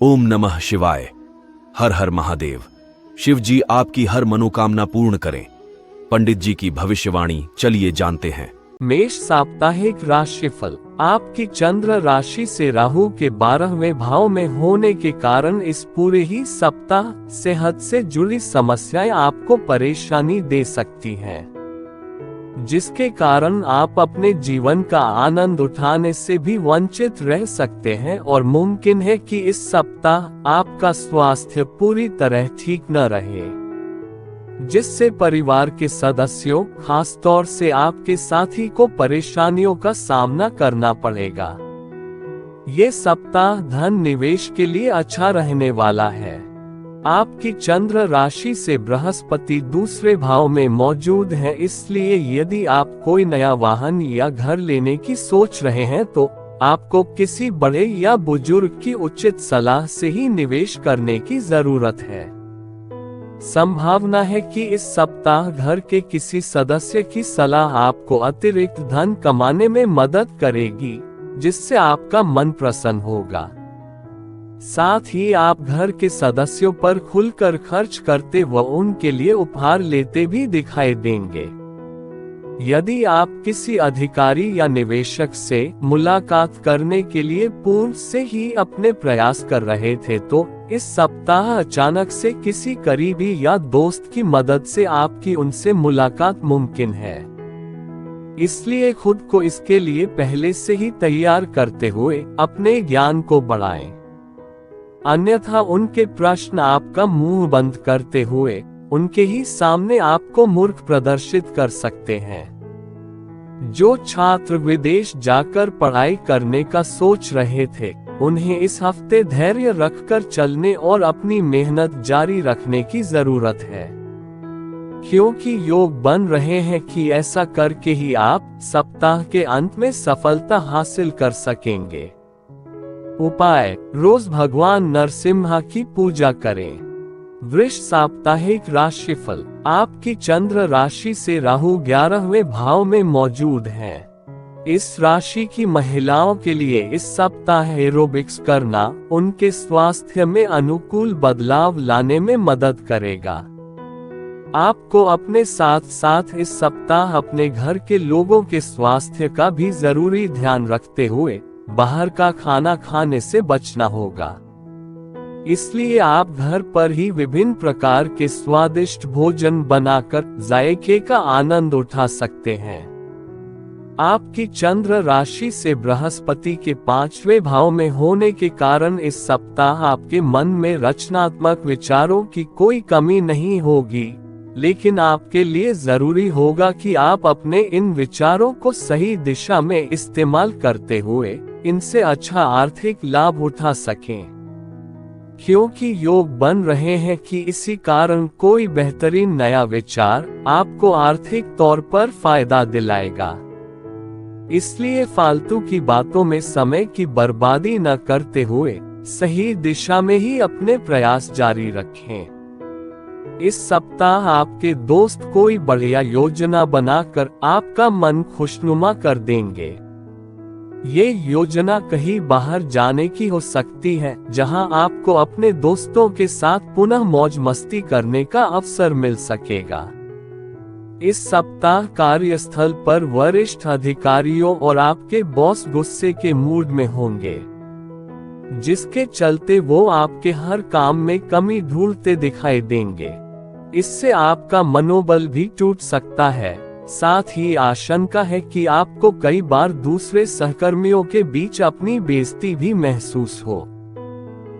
ओम नमः शिवाय। हर हर महादेव। शिव जी आपकी हर मनोकामना पूर्ण करें। पंडित जी की भविष्यवाणी चलिए जानते हैं। मेष साप्ताहिक राशिफल। आपकी चंद्र राशि से राहु के 12वें भाव में होने के कारण इस पूरे ही सप्ताह सेहत से जुड़ी समस्याएं आपको परेशानी दे सकती हैं, जिसके कारण आप अपने जीवन का आनंद उठाने से भी वंचित रह सकते हैं और मुमकिन है कि इस सप्ताह आपका स्वास्थ्य पूरी तरह ठीक न रहे, जिससे परिवार के सदस्यों, खास तौर से आपके साथी को परेशानियों का सामना करना पड़ेगा। ये सप्ताह धन निवेश के लिए अच्छा रहने वाला है। आपकी चंद्र राशि से बृहस्पति दूसरे भाव में मौजूद है, इसलिए यदि आप कोई नया वाहन या घर लेने की सोच रहे हैं तो आपको किसी बड़े या बुजुर्ग की उचित सलाह से ही निवेश करने की जरूरत है। संभावना है कि इस सप्ताह घर के किसी सदस्य की सलाह आपको अतिरिक्त धन कमाने में मदद करेगी, जिससे आपका मन प्रसन्न होगा। साथ ही आप घर के सदस्यों पर खुलकर खर्च करते व उनके लिए उपहार लेते भी दिखाई देंगे। यदि आप किसी अधिकारी या निवेशक से मुलाकात करने के लिए पूर्व से ही अपने प्रयास कर रहे थे तो इस सप्ताह अचानक से किसी करीबी या दोस्त की मदद से आपकी उनसे मुलाकात मुमकिन है। इसलिए खुद को इसके लिए पहले से ही तैयार करते हुए अपने ज्ञान को बढ़ाएं। अन्यथा उनके प्रश्न आपका मुंह बंद करते हुए उनके ही सामने आपको मूर्ख प्रदर्शित कर सकते हैं। जो छात्र विदेश जाकर पढ़ाई करने का सोच रहे थे, उन्हें इस हफ्ते धैर्य रखकर चलने और अपनी मेहनत जारी रखने की जरूरत है, क्योंकि योग बन रहे हैं कि ऐसा करके ही आप सप्ताह के अंत में सफलता हासिल कर सकेंगे। उपाय: रोज भगवान नरसिम्हा की पूजा करें। वृष साप्ताहिक राशिफल। आपकी चंद्र राशि से राहु 11वें भाव में मौजूद है। इस राशि की महिलाओं के लिए इस सप्ताह एरोबिक्स करना उनके स्वास्थ्य में अनुकूल बदलाव लाने में मदद करेगा। आपको अपने साथ साथ इस सप्ताह अपने घर के लोगों के स्वास्थ्य का भी जरूरी ध्यान रखते हुए बाहर का खाना खाने से बचना होगा। इसलिए आप घर पर ही विभिन्न प्रकार के स्वादिष्ट भोजन बनाकर जायके का आनंद उठा सकते हैं। आपकी चंद्र राशि से बृहस्पति के 5वें भाव में होने के कारण इस सप्ताह आपके मन में रचनात्मक विचारों की कोई कमी नहीं होगी, लेकिन आपके लिए जरूरी होगा कि आप अपने इन विचारों को सही दिशा में इस्तेमाल करते हुए इनसे अच्छा आर्थिक लाभ उठा सकें, क्योंकि योग बन रहे हैं कि इसी कारण कोई बेहतरीन नया विचार आपको आर्थिक तौर पर फायदा दिलाएगा। इसलिए फालतू की बातों में समय की बर्बादी न करते हुए सही दिशा में ही अपने प्रयास जारी रखें। इस सप्ताह आपके दोस्त कोई बढ़िया योजना बनाकर आपका मन खुशनुमा कर देंगे। ये योजना कहीं बाहर जाने की हो सकती है, जहां आपको अपने दोस्तों के साथ पुनः मौज मस्ती करने का अवसर मिल सकेगा। इस सप्ताह कार्यस्थल पर वरिष्ठ अधिकारियों और आपके बॉस गुस्से के मूड में होंगे, जिसके चलते वो आपके हर काम में कमी ढूंढते दिखाई देंगे। इससे आपका मनोबल भी टूट सकता है। साथ ही आशंका है कि आपको कई बार दूसरे सहकर्मियों के बीच अपनी बेइज्जती भी महसूस हो।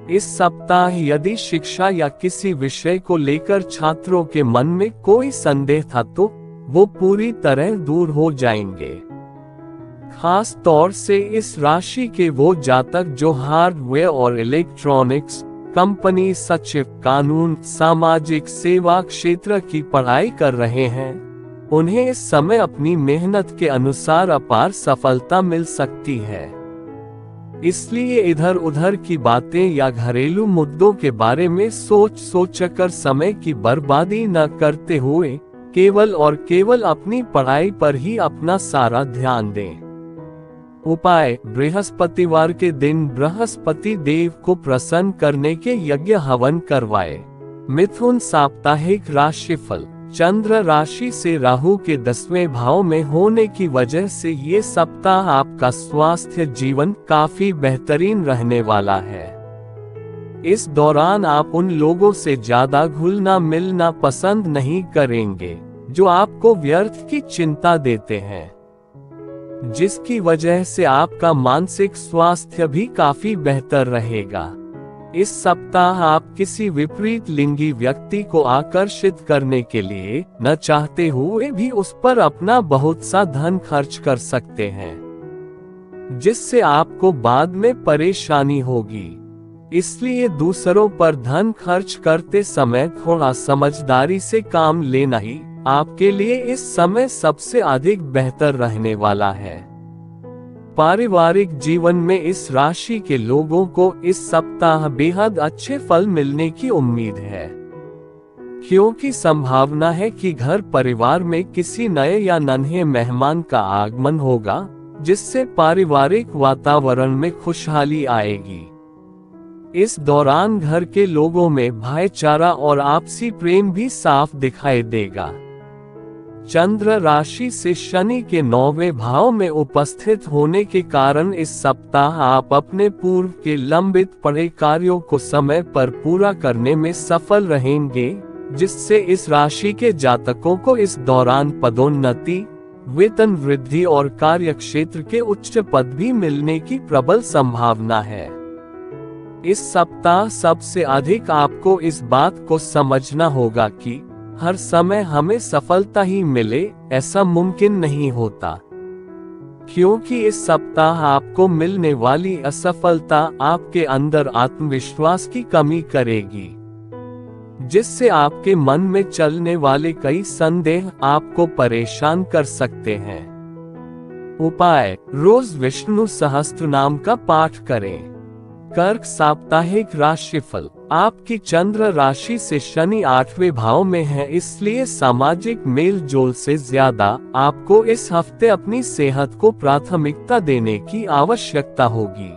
इस सप्ताह यदि शिक्षा या किसी विषय को लेकर छात्रों के मन में कोई संदेह था तो वो पूरी तरह दूर हो जाएंगे। खास तौर से इस राशि के वो जातक जो हार्डवेयर और इलेक्ट्रॉनिक्स कंपनी, सचिव, कानून, सामाजिक सेवा क्षेत्र की पढ़ाई कर रहे हैं, उन्हें इस समय अपनी मेहनत के अनुसार अपार सफलता मिल सकती है। इसलिए इधर उधर की बातें या घरेलू मुद्दों के बारे में सोचकर समय की बर्बादी न करते हुए केवल और केवल अपनी पढ़ाई पर ही अपना सारा ध्यान दें। उपाय: बृहस्पतिवार के दिन बृहस्पति देव को प्रसन्न करने के यज्ञ हवन करवाए। मिथुन साप्ताहिक राशिफल। चंद्र राशि से राहु के 10वें भाव में होने की वजह से ये सप्ताह आपका स्वास्थ्य जीवन काफी बेहतरीन रहने वाला है। इस दौरान आप उन लोगों से ज्यादा घुलना मिलना पसंद नहीं करेंगे जो आपको व्यर्थ की चिंता देते हैं, जिसकी वजह से आपका मानसिक स्वास्थ्य भी काफी बेहतर रहेगा। इस सप्ताह आप किसी विपरीत लिंगी व्यक्ति को आकर्षित करने के लिए न चाहते हुए भी उस पर अपना बहुत सा धन खर्च कर सकते हैं, जिससे आपको बाद में परेशानी होगी। इसलिए दूसरों पर धन खर्च करते समय थोड़ा समझदारी से काम लेना ही आपके लिए इस समय सबसे अधिक बेहतर रहने वाला है। पारिवारिक जीवन में इस राशि के लोगों को इस सप्ताह बेहद अच्छे फल मिलने की उम्मीद है, क्योंकि संभावना है कि घर परिवार में किसी नए या नन्हे मेहमान का आगमन होगा, जिससे पारिवारिक वातावरण में खुशहाली आएगी। इस दौरान घर के लोगों में भाईचारा और आपसी प्रेम भी साफ दिखाई देगा। चंद्र राशि से शनि के 9वें भाव में उपस्थित होने के कारण इस सप्ताह आप अपने पूर्व के लंबित पड़े कार्यों को समय पर पूरा करने में सफल रहेंगे, जिससे इस राशि के जातकों को इस दौरान पदोन्नति, वेतन वृद्धि और कार्यक्षेत्र के उच्च पद भी मिलने की प्रबल संभावना है। इस सप्ताह सबसे अधिक आपको इस बात को समझना होगा कि हर समय हमें सफलता ही मिले ऐसा मुमकिन नहीं होता, क्योंकि इस सप्ताह आपको मिलने वाली असफलता आपके अंदर आत्मविश्वास की कमी करेगी, जिससे आपके मन में चलने वाले कई संदेह आपको परेशान कर सकते हैं। उपाय: रोज विष्णु सहस्त्रनाम का पाठ करें। कर्क साप्ताहिक राशिफल। आपकी चंद्र राशि से शनि 8वें भाव में है, इसलिए सामाजिक मेल जोल से ज्यादा आपको इस हफ्ते अपनी सेहत को प्राथमिकता देने की आवश्यकता होगी।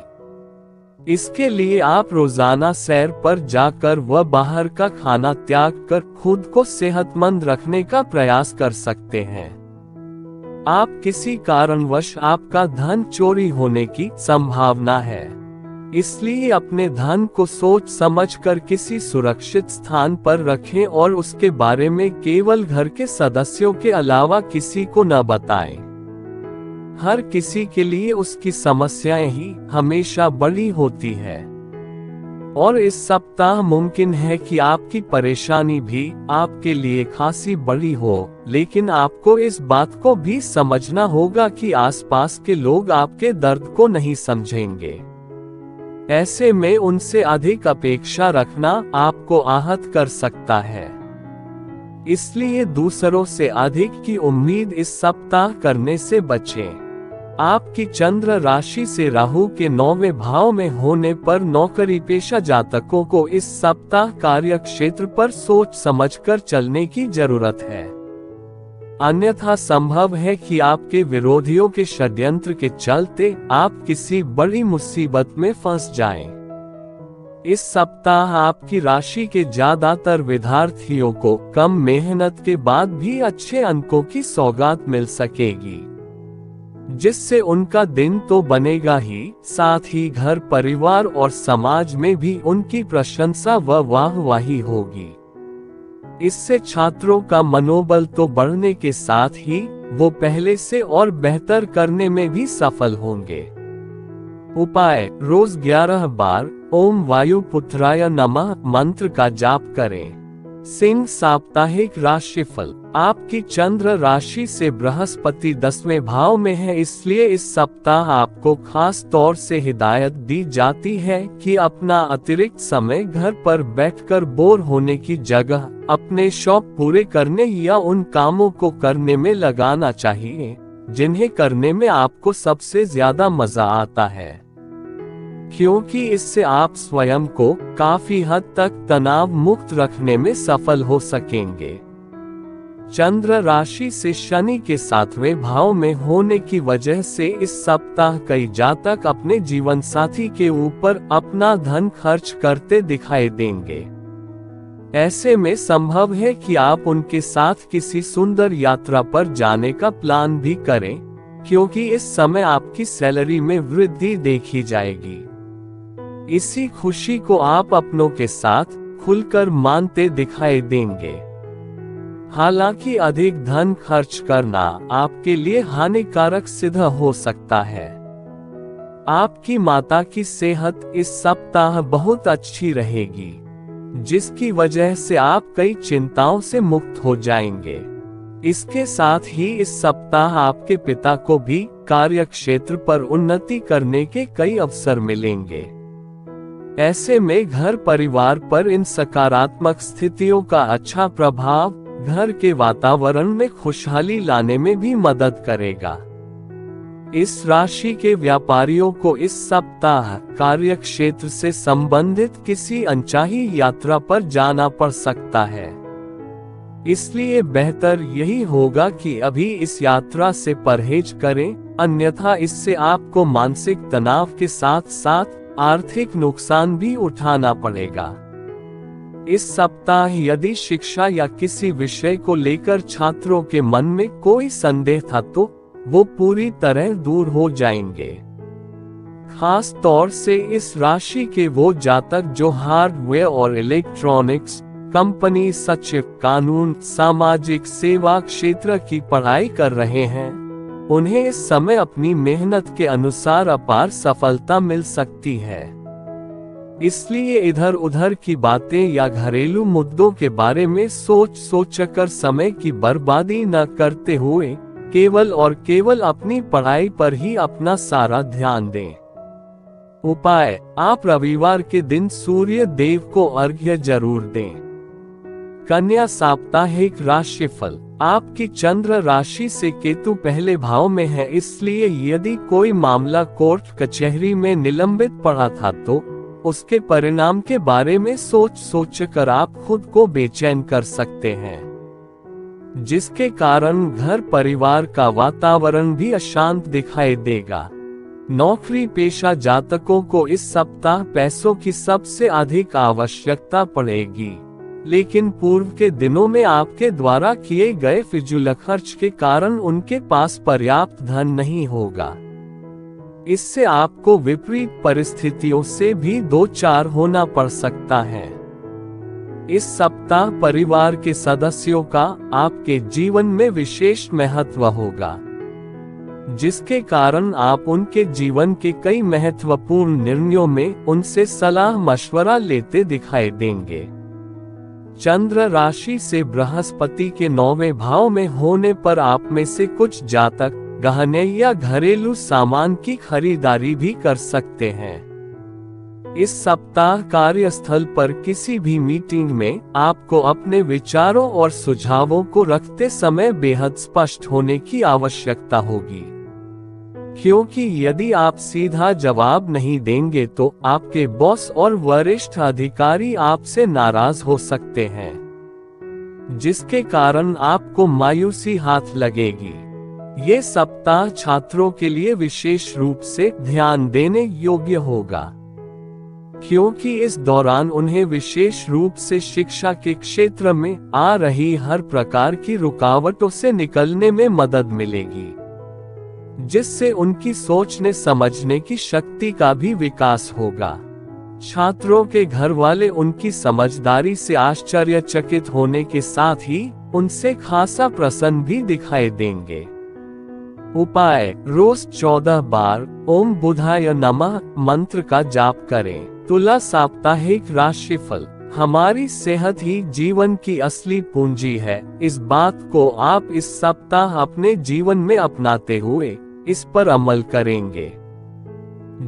इसके लिए आप रोजाना सैर पर जाकर व बाहर का खाना त्याग कर खुद को सेहतमंद रखने का प्रयास कर सकते हैं। आप किसी कारणवश आपका धन चोरी होने की संभावना है, इसलिए अपने धन को सोच समझकर किसी सुरक्षित स्थान पर रखें और उसके बारे में केवल घर के सदस्यों के अलावा किसी को न बताएं। हर किसी के लिए उसकी समस्याएं ही हमेशा बड़ी होती है, और इस सप्ताह मुमकिन है कि आपकी परेशानी भी आपके लिए खासी बड़ी हो, लेकिन आपको इस बात को भी समझना होगा कि आसपास के लोग आपके दर्द को नहीं समझेंगे। ऐसे में उनसे अधिक अपेक्षा रखना आपको आहत कर सकता है, इसलिए दूसरों से अधिक की उम्मीद इस सप्ताह करने से बचें। आपकी चंद्र राशि से राहु के 9वें भाव में होने पर नौकरी पेशा जातकों को इस सप्ताह कार्य क्षेत्र पर सोच समझकर चलने की जरूरत है, अन्यथा संभव है कि आपके विरोधियों के षड्यंत्र के चलते आप किसी बड़ी मुसीबत में फंस जाएं। इस सप्ताह आपकी राशि के ज्यादातर विद्यार्थियों को कम मेहनत के बाद भी अच्छे अंकों की सौगात मिल सकेगी, जिससे उनका दिन तो बनेगा ही, साथ ही घर परिवार और समाज में भी उनकी प्रशंसा व वाहवाही होगी। इससे छात्रों का मनोबल तो बढ़ने के साथ ही वो पहले से और बेहतर करने में भी सफल होंगे। उपाय: रोज 11 बार ओम वायुपुत्राय नमः मंत्र का जाप करें। सिंह साप्ताहिक राशिफल। आपकी चंद्र राशि से बृहस्पति 10वें भाव में है, इसलिए इस सप्ताह आपको खास तौर से हिदायत दी जाती है कि अपना अतिरिक्त समय घर पर बैठकर बोर होने की जगह अपने शौक पूरे करने या उन कामों को करने में लगाना चाहिए जिन्हें करने में आपको सबसे ज्यादा मजा आता है, क्योंकि इससे आप स्वयं को काफी हद तक तनाव मुक्त रखने में सफल हो सकेंगे। चंद्र राशि से शनि के 7वें भाव में होने की वजह से इस सप्ताह कई जातक अपने जीवन साथी के ऊपर अपना धन खर्च करते दिखाई देंगे। ऐसे में संभव है कि आप उनके साथ किसी सुंदर यात्रा पर जाने का प्लान भी करें, क्योंकि इस समय आपकी सैलरी में वृद्धि देखी जाएगी। इसी खुशी को आप अपनों के साथ खुलकर मानते दिखाई देंगे। हालांकि अधिक धन खर्च करना आपके लिए हानिकारक सिद्ध हो सकता है। आपकी माता की सेहत इस सप्ताह बहुत अच्छी रहेगी, जिसकी वजह से आप कई चिंताओं से मुक्त हो जाएंगे। इसके साथ ही इस सप्ताह आपके पिता को भी कार्यक्षेत्र पर उन्नति करने के कई अवसर मिलेंगे। ऐसे में घर परिवार पर इन सकारात्मक स्थितियों का अच्छा प्रभाव घर के वातावरण में खुशहाली लाने में भी मदद करेगा। इस राशि के व्यापारियों को इस सप्ताह कार्यक्षेत्र से संबंधित किसी अनचाही यात्रा पर जाना पड़ सकता है। इसलिए बेहतर यही होगा कि अभी इस यात्रा से परहेज करें, अन्यथा इससे आपको मानसिक तनाव के साथ साथ आर्थिक नुकसान भी उठाना पड़ेगा। इस सप्ताह यदि शिक्षा या किसी विषय को लेकर छात्रों के मन में कोई संदेह था तो वो पूरी तरह दूर हो जाएंगे। खास तौर से इस राशि के वो जातक जो हार्डवेयर और इलेक्ट्रॉनिक्स कंपनी, सचिव, कानून, सामाजिक सेवा क्षेत्र की पढ़ाई कर रहे हैं, उन्हें इस समय अपनी मेहनत के अनुसार अपार सफलता मिल सकती है। इसलिए इधर उधर की बातें या घरेलू मुद्दों के बारे में सोचकर समय की बर्बादी न करते हुए केवल और केवल अपनी पढ़ाई पर ही अपना सारा ध्यान दें। उपाय: आप रविवार के दिन सूर्य देव को अर्घ्य जरूर दें। कन्या साप्ताहिक राशिफल। आपकी चंद्र राशि से केतु पहले भाव में है, इसलिए यदि कोई मामला कोर्ट कचहरी में निलंबित पड़ा था तो उसके परिणाम के बारे में सोचकर आप खुद को बेचैन कर सकते हैं, जिसके कारण घर परिवार का वातावरण भी अशांत दिखाई देगा। नौकरी पेशा जातकों को इस सप्ताह पैसों की सबसे अधिक आवश्यकता पड़ेगी, लेकिन पूर्व के दिनों में आपके द्वारा किए गए फिजूल खर्च के कारण उनके पास पर्याप्त धन नहीं होगा। इससे आपको विपरीत परिस्थितियों से भी दो चार होना पड़ सकता है। इस सप्ताह परिवार के सदस्यों का आपके जीवन में विशेष महत्व होगा, जिसके कारण आप उनके जीवन के कई महत्वपूर्ण निर्णयों में उनसे सलाह मशवरा लेते दिखाई देंगे। चंद्र राशि से बृहस्पति के 9वें भाव में होने पर आप में से कुछ जातक गहने या घरेलू सामान की खरीदारी भी कर सकते हैं। इस सप्ताह कार्यस्थल पर किसी भी मीटिंग में आपको अपने विचारों और सुझावों को रखते समय बेहद स्पष्ट होने की आवश्यकता होगी, क्योंकि यदि आप सीधा जवाब नहीं देंगे तो आपके बॉस और वरिष्ठ अधिकारी आपसे नाराज हो सकते हैं, जिसके कारण आपको मायूसी हाथ लगेगी। ये सप्ताह छात्रों के लिए विशेष रूप से ध्यान देने योग्य होगा, क्योंकि इस दौरान उन्हें विशेष रूप से शिक्षा के क्षेत्र में आ रही हर प्रकार की रुकावटों से निकलने में मदद मिलेगी, जिससे उनकी सोचने समझने की शक्ति का भी विकास होगा। छात्रों के घर वाले उनकी समझदारी से आश्चर्यचकित होने के साथ ही उनसे खासा प्रसन्न भी दिखाई देंगे। उपाय: रोज 14 बार ओम बुधाय नमः मंत्र का जाप करें। तुला साप्ताहिक राशिफल। हमारी सेहत ही जीवन की असली पूंजी है। इस बात को आप इस सप्ताह अपने जीवन में अपनाते हुए इस पर अमल करेंगे,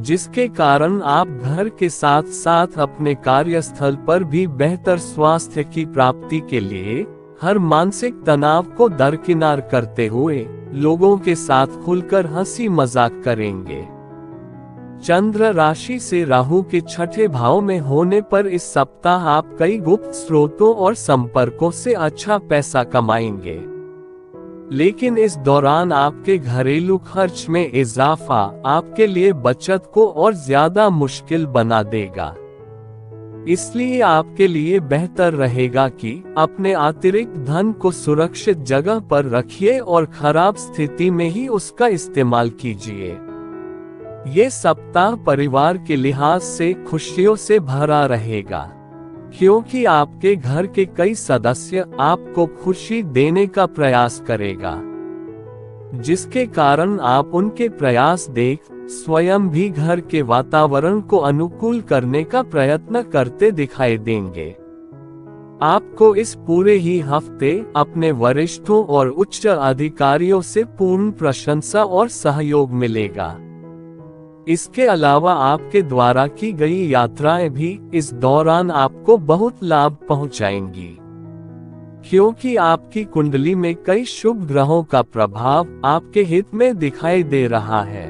जिसके कारण आप घर के साथ साथ अपने कार्यस्थल पर भी बेहतर स्वास्थ्य की प्राप्ति के लिए हर मानसिक तनाव को दरकिनार करते हुए लोगों के साथ खुलकर हंसी मजाक करेंगे। चंद्र राशि से राहु के 6ठे भाव में होने पर इस सप्ताह आप कई गुप्त स्रोतों और संपर्कों से अच्छा पैसा कमाएंगे। लेकिन इस दौरान आपके घरेलू खर्च में इजाफा आपके लिए बचत को और ज्यादा मुश्किल बना देगा। इसलिए आपके लिए बेहतर रहेगा कि अपने अतिरिक्त धन को सुरक्षित जगह पर रखिए और खराब स्थिति में ही उसका इस्तेमाल कीजिए। ये सप्ताह परिवार के लिहाज से खुशियों से भरा रहेगा, क्योंकि आपके घर के कई सदस्य आपको खुशी देने का प्रयास करेगा, जिसके कारण आप उनके प्रयास देख स्वयं भी घर के वातावरण को अनुकूल करने का प्रयत्न करते दिखाई देंगे। आपको इस पूरे ही हफ्ते अपने वरिष्ठों और उच्च अधिकारियों से पूर्ण प्रशंसा और सहयोग मिलेगा। इसके अलावा आपके द्वारा की गई यात्राएं भी इस दौरान आपको बहुत लाभ पहुंचाएंगी, क्योंकि आपकी कुंडली में कई शुभ ग्रहों का प्रभाव आपके हित में दिखाई दे रहा है।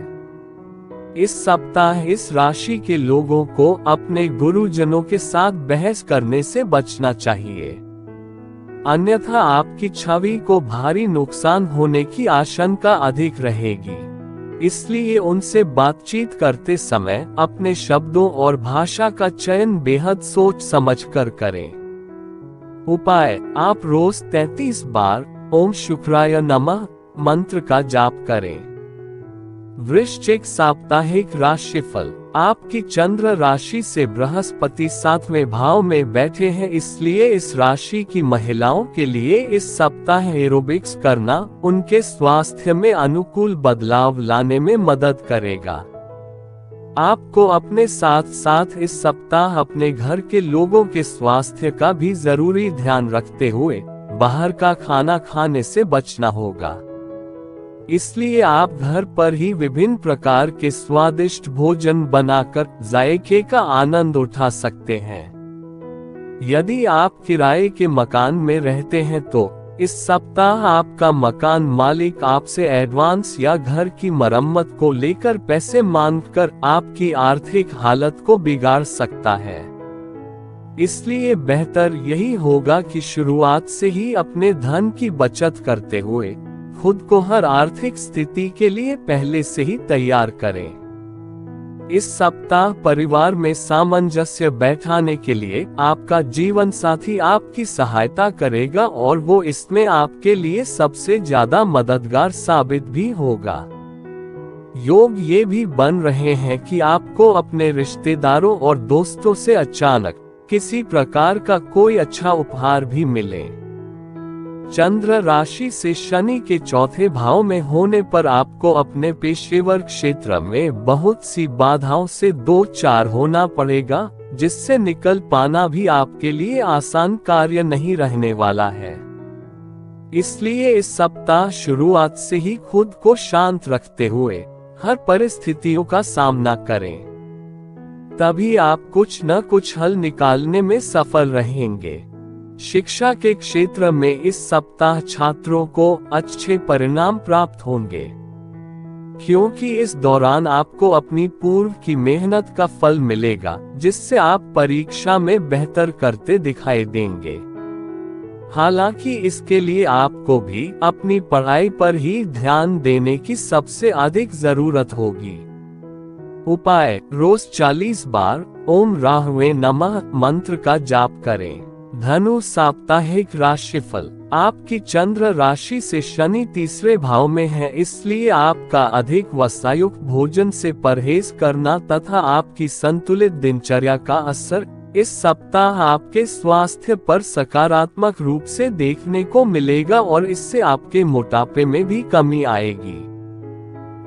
इस सप्ताह इस राशि के लोगों को अपने गुरुजनों के साथ बहस करने से बचना चाहिए, अन्यथा आपकी छवि को भारी नुकसान होने की आशंका अधिक रहेगी। इसलिए उनसे बातचीत करते समय अपने शब्दों और भाषा का चयन बेहद सोच समझकर करें। उपाय: आप रोज 33 बार ओम शुक्राय नमः मंत्र का जाप करें। वृश्चिक साप्ताहिक राशिफल। आपकी चंद्र राशि से बृहस्पति 7वें भाव में बैठे हैं, इसलिए इस राशि की महिलाओं के लिए इस सप्ताह एरोबिक्स करना उनके स्वास्थ्य में अनुकूल बदलाव लाने में मदद करेगा। आपको अपने साथ साथ इस सप्ताह अपने घर के लोगों के स्वास्थ्य का भी जरूरी ध्यान रखते हुए बाहर का खाना खाने से बचना होगा। इसलिए आप घर पर ही विभिन्न प्रकार के स्वादिष्ट भोजन बनाकर जायके का आनंद उठा सकते हैं। यदि आप किराए के मकान में रहते हैं तो इस सप्ताह आपका मकान मालिक आपसे एडवांस या घर की मरम्मत को लेकर पैसे मांगकर आपकी आर्थिक हालत को बिगाड़ सकता है। इसलिए बेहतर यही होगा कि शुरुआत से ही अपने धन की बचत करते हुए खुद को हर आर्थिक स्थिति के लिए पहले से ही तैयार करें। इस सप्ताह परिवार में सामंजस्य बैठाने के लिए आपका जीवन साथी आपकी सहायता करेगा और वो इसमें आपके लिए सबसे ज्यादा मददगार साबित भी होगा। योग ये भी बन रहे हैं कि आपको अपने रिश्तेदारों और दोस्तों से अचानक किसी प्रकार का कोई अच्छा उपहार भी मिले। चंद्र राशि से शनि के 4थे भाव में होने पर आपको अपने पेशेवर क्षेत्र में बहुत सी बाधाओं से दो चार होना पड़ेगा, जिससे निकल पाना भी आपके लिए आसान कार्य नहीं रहने वाला है। इसलिए इस सप्ताह शुरुआत से ही खुद को शांत रखते हुए हर परिस्थितियों का सामना करें, तभी आप कुछ न कुछ हल निकालने में सफल रहेंगे। शिक्षा के क्षेत्र में इस सप्ताह छात्रों को अच्छे परिणाम प्राप्त होंगे, क्योंकि इस दौरान आपको अपनी पूर्व की मेहनत का फल मिलेगा, जिससे आप परीक्षा में बेहतर करते दिखाई देंगे। हालांकि इसके लिए आपको भी अपनी पढ़ाई पर ही ध्यान देने की सबसे अधिक जरूरत होगी। उपाय: रोज 40 बार ओम राहवे नमः मंत्र का जाप करें। धनु साप्ताहिक राशिफल। आपकी चंद्र राशि से शनि 3रे भाव में है, इसलिए आपका अधिक वसायुक्त भोजन से परहेज करना तथा आपकी संतुलित दिनचर्या का असर इस सप्ताह आपके स्वास्थ्य पर सकारात्मक रूप से देखने को मिलेगा और इससे आपके मोटापे में भी कमी आएगी।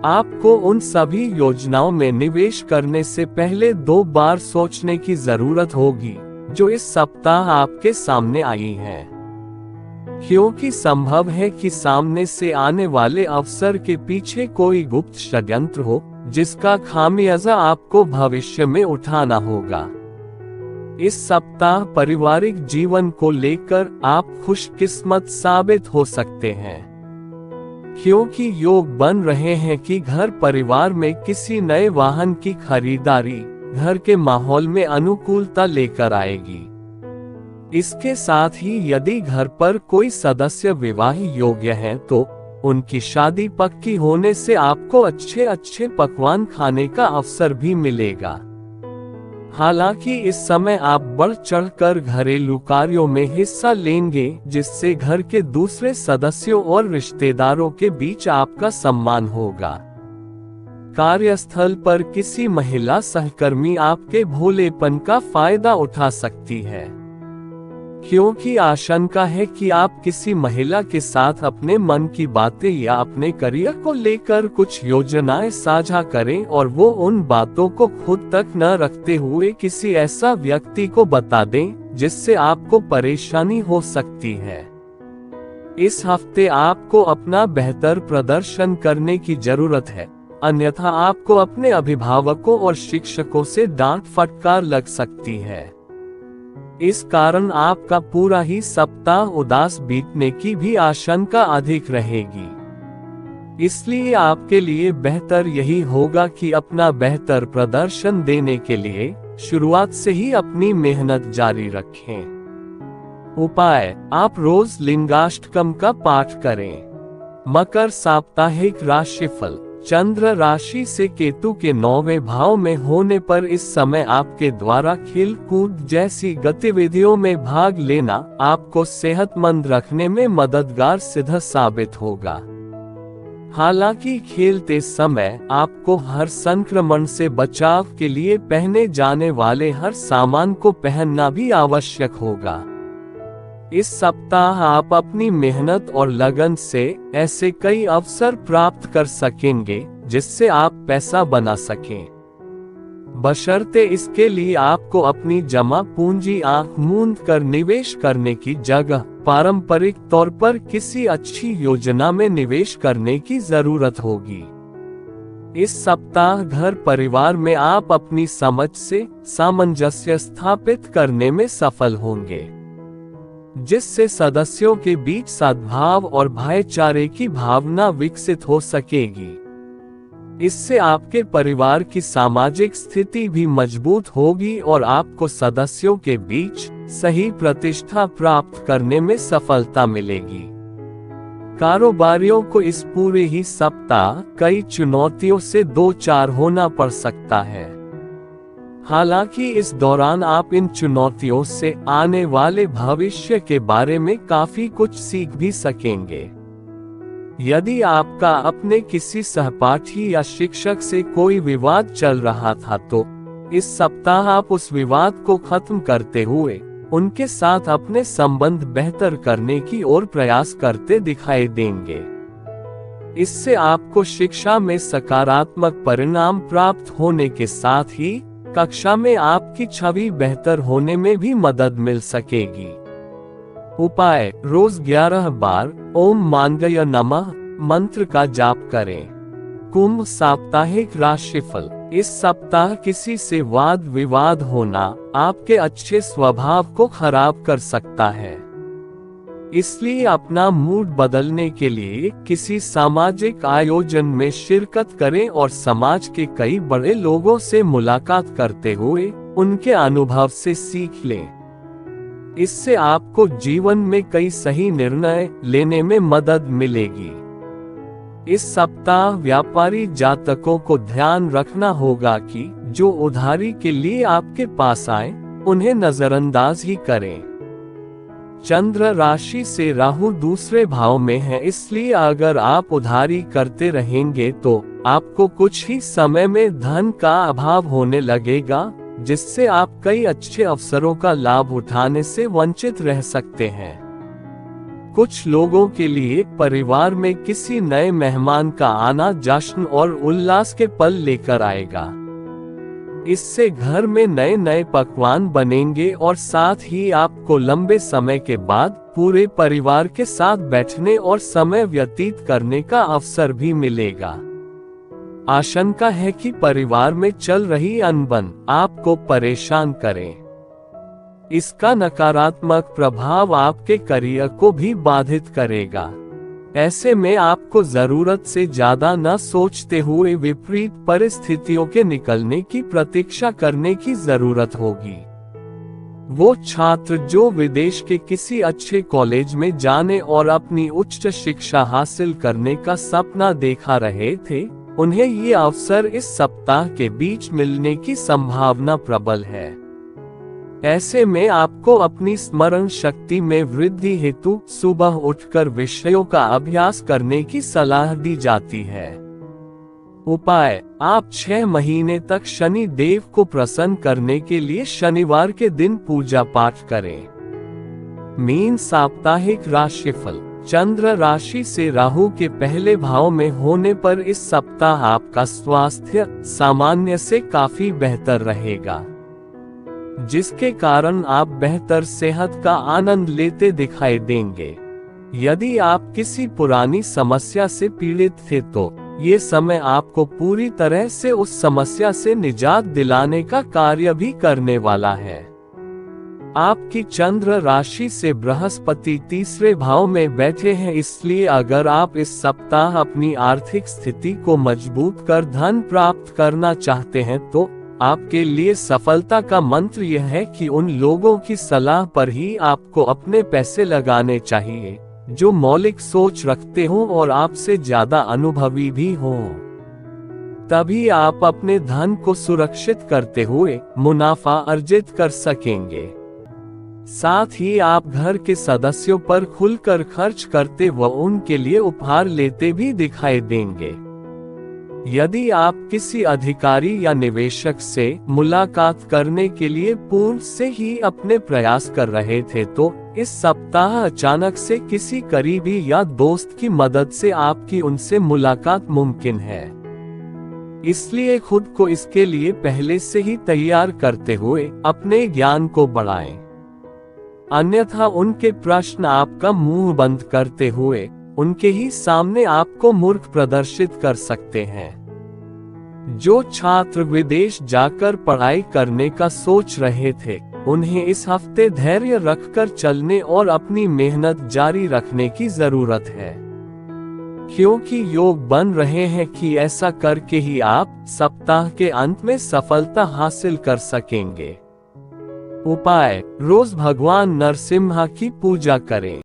आपको उन सभी योजनाओं में निवेश करने से पहले 2 बार सोचने की जरूरत होगी जो इस सप्ताह आपके सामने आई हैं, क्योंकि संभव है कि सामने से आने वाले अवसर के पीछे कोई गुप्त षड्यंत्र हो, जिसका खामियाजा आपको भविष्य में उठाना होगा। इस सप्ताह पारिवारिक जीवन को लेकर आप खुशकिस्मत साबित हो सकते हैं, क्योंकि योग बन रहे हैं कि घर परिवार में किसी नए वाहन की खरीदारी घर के माहौल में अनुकूलता लेकर आएगी। इसके साथ ही यदि घर पर कोई सदस्य विवाह योग्य है तो उनकी शादी पक्की होने से आपको अच्छे अच्छे पकवान खाने का अवसर भी मिलेगा। हालांकि इस समय आप बढ़ चढ़कर घरेलू कार्यों में हिस्सा लेंगे, जिससे घर के दूसरे सदस्यों और रिश्तेदारों के बीच आपका सम्मान होगा। कार्यस्थल पर किसी महिला सहकर्मी आपके भोलेपन का फायदा उठा सकती है, क्योंकि आशंका है कि आप किसी महिला के साथ अपने मन की बातें या अपने करियर को लेकर कुछ योजनाएं साझा करें और वो उन बातों को खुद तक न रखते हुए किसी ऐसा व्यक्ति को बता दें जिससे आपको परेशानी हो सकती है। इस हफ्ते आपको अपना बेहतर प्रदर्शन करने की जरूरत है, अन्यथा आपको अपने अभिभावकों और शिक्षकों से डांट फटकार लग सकती है। इस कारण आपका पूरा ही सप्ताह उदास बीतने की भी आशंका अधिक रहेगी। इसलिए आपके लिए बेहतर यही होगा कि अपना बेहतर प्रदर्शन देने के लिए शुरुआत से ही अपनी मेहनत जारी रखें। उपाय: आप रोज लिंगाष्टकम का पाठ करें। मकर साप्ताहिक राशिफल: चंद्र राशि से केतु के 9वें भाव में होने पर इस समय आपके द्वारा खेल कूद जैसी गतिविधियों में भाग लेना आपको सेहतमंद रखने में मददगार सिद्ध साबित होगा। हालांकि खेलते समय आपको हर संक्रमण से बचाव के लिए पहने जाने वाले हर सामान को पहनना भी आवश्यक होगा। इस सप्ताह आप अपनी मेहनत और लगन से ऐसे कई अवसर प्राप्त कर सकेंगे जिससे आप पैसा बना सकें, बशर्ते इसके लिए आपको अपनी जमा पूंजी आंख मूंद कर निवेश करने की जगह पारंपरिक तौर पर किसी अच्छी योजना में निवेश करने की जरूरत होगी। इस सप्ताह घर परिवार में आप अपनी समझ से सामंजस्य स्थापित करने में सफल होंगे, जिससे सदस्यों के बीच सद्भाव और भाईचारे की भावना विकसित हो सकेगी। इससे आपके परिवार की सामाजिक स्थिति भी मजबूत होगी और आपको सदस्यों के बीच सही प्रतिष्ठा प्राप्त करने में सफलता मिलेगी। कारोबारियों को इस पूरे ही सप्ताह कई चुनौतियों से दो चार होना पड़ सकता है। हालांकि इस दौरान आप इन चुनौतियों से आने वाले भविष्य के बारे में काफी कुछ सीख भी सकेंगे। यदि आपका अपने किसी सहपाठी या शिक्षक से कोई विवाद चल रहा था तो इस सप्ताह आप उस विवाद को खत्म करते हुए उनके साथ अपने संबंध बेहतर करने की ओर प्रयास करते दिखाई देंगे। इससे आपको शिक्षा में सकारात्मक परिणाम प्राप्त होने के साथ ही कक्षा में आपकी छवि बेहतर होने में भी मदद मिल सकेगी। उपाय: रोज 11 बार ओम मांगल्य नमः मंत्र का जाप करें। कुंभ साप्ताहिक राशिफल: इस सप्ताह किसी से वाद विवाद होना आपके अच्छे स्वभाव को खराब कर सकता है, इसलिए अपना मूड बदलने के लिए किसी सामाजिक आयोजन में शिरकत करें और समाज के कई बड़े लोगों से मुलाकात करते हुए उनके अनुभव से सीख लें। इससे आपको जीवन में कई सही निर्णय लेने में मदद मिलेगी। इस सप्ताह व्यापारी जातकों को ध्यान रखना होगा कि जो उधारी के लिए आपके पास आए उन्हें नजरअंदाज ही करें। चंद्र राशि से राहु दूसरे भाव में है, इसलिए अगर आप उधारी करते रहेंगे तो आपको कुछ ही समय में धन का अभाव होने लगेगा, जिससे आप कई अच्छे अवसरों का लाभ उठाने से वंचित रह सकते हैं। कुछ लोगों के लिए परिवार में किसी नए मेहमान का आना जश्न और उल्लास के पल लेकर आएगा। इससे घर में नए नए पकवान बनेंगे और साथ ही आपको लंबे समय के बाद पूरे परिवार के साथ बैठने और समय व्यतीत करने का अवसर भी मिलेगा। आशंका है कि परिवार में चल रही अनबन आपको परेशान करें। इसका नकारात्मक प्रभाव आपके करियर को भी बाधित करेगा। ऐसे में आपको जरूरत से ज्यादा न सोचते हुए विपरीत परिस्थितियों के निकलने की प्रतीक्षा करने की जरूरत होगी। वो छात्र जो विदेश के किसी अच्छे कॉलेज में जाने और अपनी उच्च शिक्षा हासिल करने का सपना देखा रहे थे, उन्हें ये अवसर इस सप्ताह के बीच मिलने की संभावना प्रबल है। ऐसे में आपको अपनी स्मरण शक्ति में वृद्धि हेतु सुबह उठकर विषयों का अभ्यास करने की सलाह दी जाती है। उपाय: आप 6 महीने तक शनि देव को प्रसन्न करने के लिए शनिवार के दिन पूजा पाठ करें। मीन साप्ताहिक राशिफल: चंद्र राशि से राहु के पहले भाव में होने पर इस सप्ताह आपका स्वास्थ्य सामान्य से काफी बेहतर रहेगा, जिसके कारण आप बेहतर सेहत का आनंद लेते दिखाई देंगे। यदि आप किसी पुरानी समस्या से पीड़ित थे तो ये समय आपको पूरी तरह से उस समस्या से निजात दिलाने का कार्य भी करने वाला है। आपकी चंद्र राशि से बृहस्पति तीसरे भाव में बैठे हैं, इसलिए अगर आप इस सप्ताह अपनी आर्थिक स्थिति को मजबूत कर धन प्राप्त करना चाहते हैं तो आपके लिए सफलता का मंत्र यह है कि उन लोगों की सलाह पर ही आपको अपने पैसे लगाने चाहिए जो मौलिक सोच रखते हों और आपसे ज्यादा अनुभवी भी हों। तभी आप अपने धन को सुरक्षित करते हुए मुनाफा अर्जित कर सकेंगे। साथ ही आप घर के सदस्यों पर खुलकर खर्च करते व उनके लिए उपहार लेते भी दिखाई देंगे। यदि आप किसी अधिकारी या निवेशक से मुलाकात करने के लिए पूर्व से ही अपने प्रयास कर रहे थे तो इस सप्ताह अचानक से किसी करीबी या दोस्त की मदद से आपकी उनसे मुलाकात मुमकिन है। इसलिए खुद को इसके लिए पहले से ही तैयार करते हुए अपने ज्ञान को बढ़ाएं। अन्यथा उनके प्रश्न आपका मुंह बंद करते हुए उनके ही सामने आपको मूर्ख प्रदर्शित कर सकते हैं। जो छात्र विदेश जाकर पढ़ाई करने का सोच रहे थे, उन्हें इस हफ्ते धैर्य रखकर चलने और अपनी मेहनत जारी रखने की जरूरत है, क्योंकि योग बन रहे हैं कि ऐसा करके ही आप सप्ताह के अंत में सफलता हासिल कर सकेंगे। उपाय: रोज भगवान नरसिम्हा की पूजा करें।